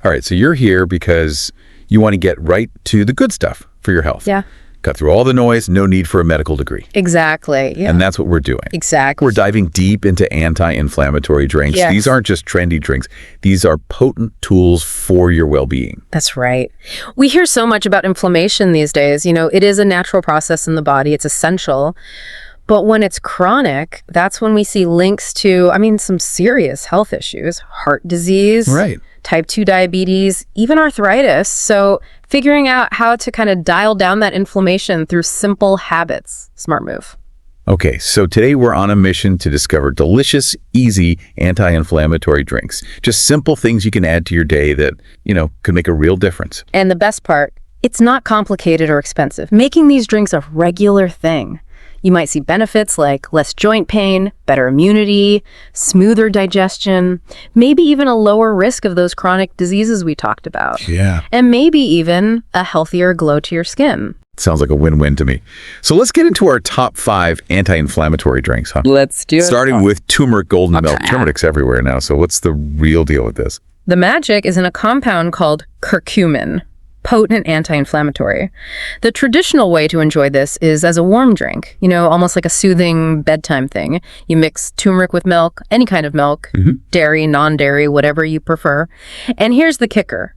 All right, so you're here because you want to get right to the good stuff for your health. Yeah. Cut through all the noise, no need for a medical degree. Exactly. Yeah. And that's what we're doing. Exactly. We're diving deep into anti-inflammatory drinks. Yes. These aren't just trendy drinks. These are potent tools for your well-being. That's right. We hear so much about inflammation these days. It is a natural process in the body. It's essential. But when it's chronic, that's when we see links to, some serious health issues, heart disease, Right. type 2 diabetes, even arthritis. So figuring out how to kind of dial down that inflammation through simple habits. Smart move. Okay, so today we're on a mission to discover delicious, easy anti-inflammatory drinks. Just simple things you can add to your day that, could make a real difference. And the best part, it's not complicated or expensive. Making these drinks a regular thing. You might see benefits like less joint pain, better immunity, smoother digestion, maybe even a lower risk of those chronic diseases we talked about. Yeah. And maybe even a healthier glow to your skin. Sounds like a win-win to me. So let's get into our top 5 anti-inflammatory drinks, huh? Let's do it. Starting with turmeric golden milk. Turmeric's everywhere now, so what's the real deal with this? The magic is in a compound called curcumin. Potent anti-inflammatory. The traditional way to enjoy this is as a warm drink, almost like a soothing bedtime thing. You mix turmeric with milk, any kind of milk, dairy, non-dairy, whatever you prefer. And here's the kicker.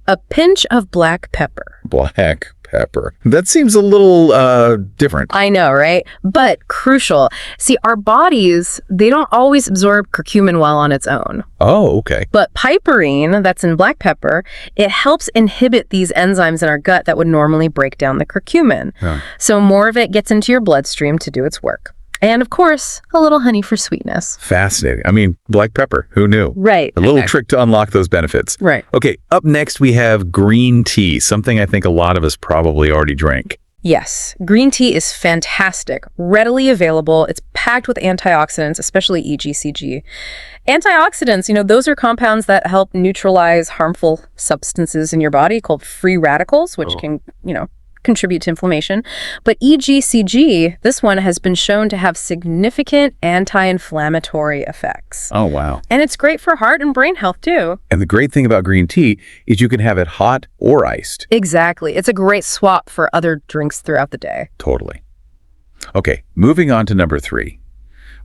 A pinch of black pepper. Black pepper. That seems a little different. I know, right? But crucial. See, our bodies, they don't always absorb curcumin well on its own. Oh, okay. But piperine, that's in black pepper, it helps inhibit these enzymes in our gut that would normally break down the curcumin. Huh. So more of it gets into your bloodstream to do its work. And of course, a little honey for sweetness. Fascinating. Black pepper. Who knew? Right. A little trick to unlock those benefits. Right. Okay, up next we have green tea, something I think a lot of us probably already drank. Yes, green tea is fantastic, readily available. It's packed with antioxidants, especially EGCG. Antioxidants, those are compounds that help neutralize harmful substances in your body called free radicals, which can, contribute to inflammation. But EGCG, this one has been shown to have significant anti-inflammatory effects. Oh, wow. And it's great for heart and brain health, too. And the great thing about green tea is you can have it hot or iced. Exactly. It's a great swap for other drinks throughout the day. Totally. Okay, moving on to number 3.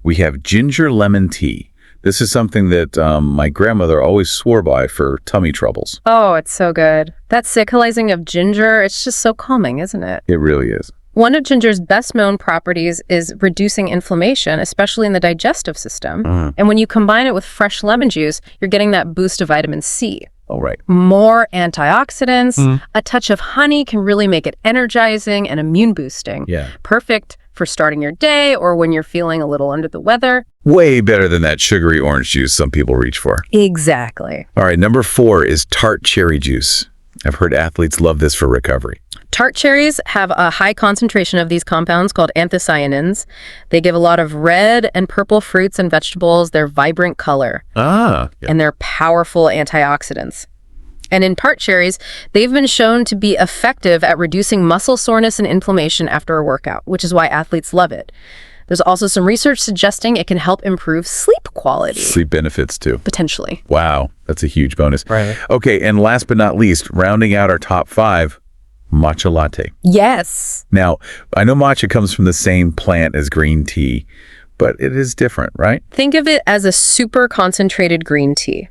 We have ginger lemon tea. This is something that my grandmother always swore by for tummy troubles. Oh, it's so good. That cyclizing of ginger, it's just so calming, isn't it? It really is. One of ginger's best known properties is reducing inflammation, especially in the digestive system. And when you combine it with fresh lemon juice, you're getting that boost of vitamin C. All right. More antioxidants. A touch of honey can really make it energizing and immune boosting. Yeah. Perfect for starting your day or when you're feeling a little under the weather. Way better than that sugary orange juice some people reach for. Exactly. All right, number 4 is tart cherry juice. I've heard athletes love this for recovery. Tart cherries have a high concentration of these compounds called anthocyanins. They give a lot of red and purple fruits and vegetables their vibrant color. Yeah. And they're powerful antioxidants. And in tart cherries, they've been shown to be effective at reducing muscle soreness and inflammation after a workout, which is why athletes love it. There's also some research suggesting it can help improve sleep quality. Sleep benefits too. Potentially. Wow, that's a huge bonus. Right. Okay, and last but not least, rounding out our top 5, matcha latte. Yes. Now, I know matcha comes from the same plant as green tea, but it is different, right? Think of it as a super concentrated green tea.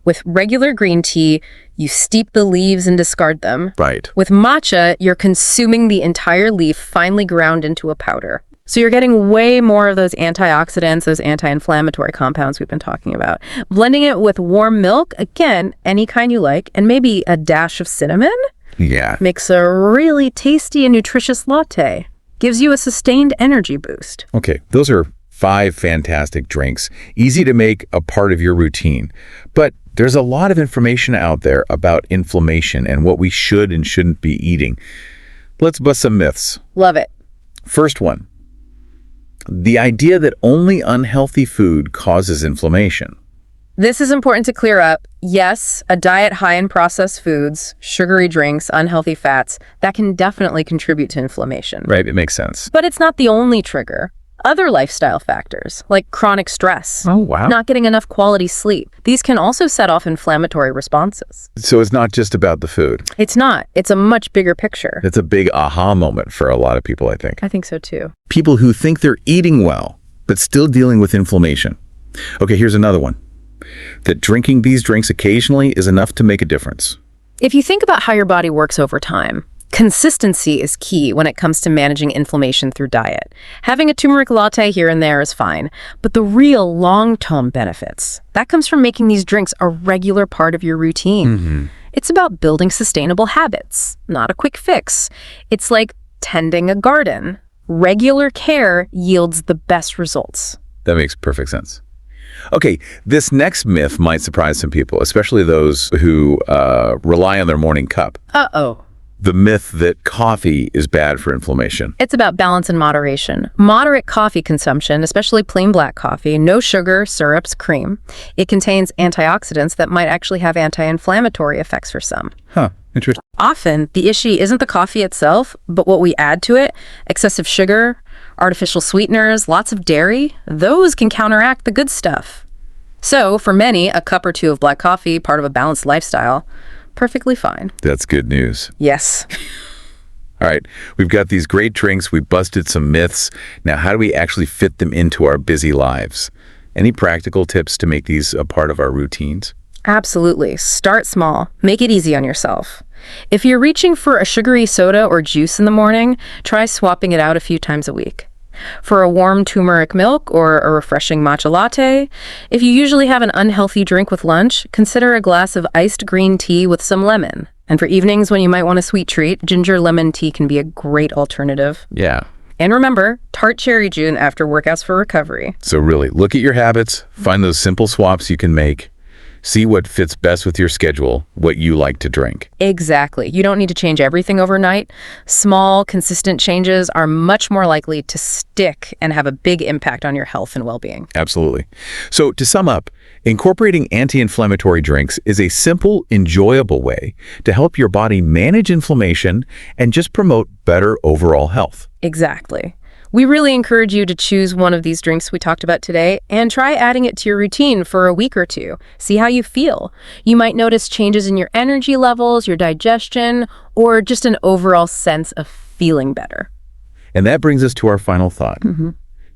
With regular green tea, you steep the leaves and discard them. Right. With matcha, you're consuming the entire leaf finely ground into a powder. So you're getting way more of those antioxidants, those anti-inflammatory compounds we've been talking about. Blending it with warm milk, again, any kind you like, and maybe a dash of cinnamon. Yeah. Makes a really tasty and nutritious latte. Gives you a sustained energy boost. Okay, those are 5 fantastic drinks, easy to make a part of your routine. But there's a lot of information out there about inflammation and what we should and shouldn't be eating. Let's bust some myths. Love it. First one, the idea that only unhealthy food causes inflammation. This is important to clear up. Yes, a diet high in processed foods, sugary drinks, unhealthy fats, that can definitely contribute to inflammation. Right, it makes sense. But it's not the only trigger. Other lifestyle factors, like chronic stress, Oh, wow. not getting enough quality sleep, these can also set off inflammatory responses. So it's not just about the food. It's not. It's a much bigger picture. It's a big aha moment for a lot of people, I think. I think so too. People who think they're eating well, but still dealing with inflammation. Okay, here's another one. That drinking these drinks occasionally is enough to make a difference. If you think about how your body works over time, consistency is key when it comes to managing inflammation through diet. Having a turmeric latte here and there is fine, but the real long-term benefits, that comes from making these drinks a regular part of your routine. It's about building sustainable habits, not a quick fix. It's like tending a garden. Regular care yields the best results. That makes perfect sense. Okay, this next myth might surprise some people, especially those who rely on their morning cup. Uh-oh. The myth that coffee is bad for inflammation. It's about balance and moderation. Moderate coffee consumption, especially plain black coffee, no sugar, syrups, cream. It contains antioxidants that might actually have anti-inflammatory effects for some. Huh, interesting. Often, the issue isn't the coffee itself, but what we add to it. Excessive sugar, artificial sweeteners, lots of dairy, those can counteract the good stuff. So, for many, a cup or two of black coffee, part of a balanced lifestyle, perfectly fine. That's good news. Yes. All right, we've got these great drinks. We busted some myths. Now, how do we actually fit them into our busy lives? Any practical tips to make these a part of our routines? Absolutely. Start small. Make it easy on yourself. If you're reaching for a sugary soda or juice in the morning, try swapping it out a few times a week. For a warm turmeric milk or a refreshing matcha latte, if you usually have an unhealthy drink with lunch, consider a glass of iced green tea with some lemon. And for evenings when you might want a sweet treat, ginger lemon tea can be a great alternative. Yeah. And remember, Tart cherry June after workouts for recovery. So really, look at your habits, find those simple swaps you can make, see what fits best with your schedule, what you like to drink. Exactly. You don't need to change everything overnight. Small, consistent changes are much more likely to stick and have a big impact on your health and well-being. Absolutely. So to sum up, incorporating anti-inflammatory drinks is a simple, enjoyable way to help your body manage inflammation and just promote better overall health. Exactly. We really encourage you to choose one of these drinks we talked about today and try adding it to your routine for a week or two. See how you feel. You might notice changes in your energy levels, your digestion, or just an overall sense of feeling better. And that brings us to our final thought.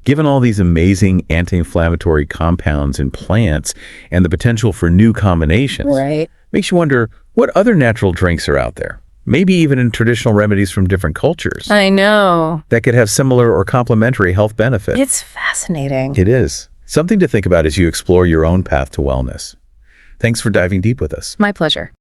Given all these amazing anti-inflammatory compounds in plants and the potential for new combinations, Right. makes you wonder what other natural drinks are out there. Maybe even in traditional remedies from different cultures I know. that could have similar or complementary health benefits. It's fascinating. It is. Something to think about as you explore your own path to wellness. Thanks for diving deep with us. My pleasure.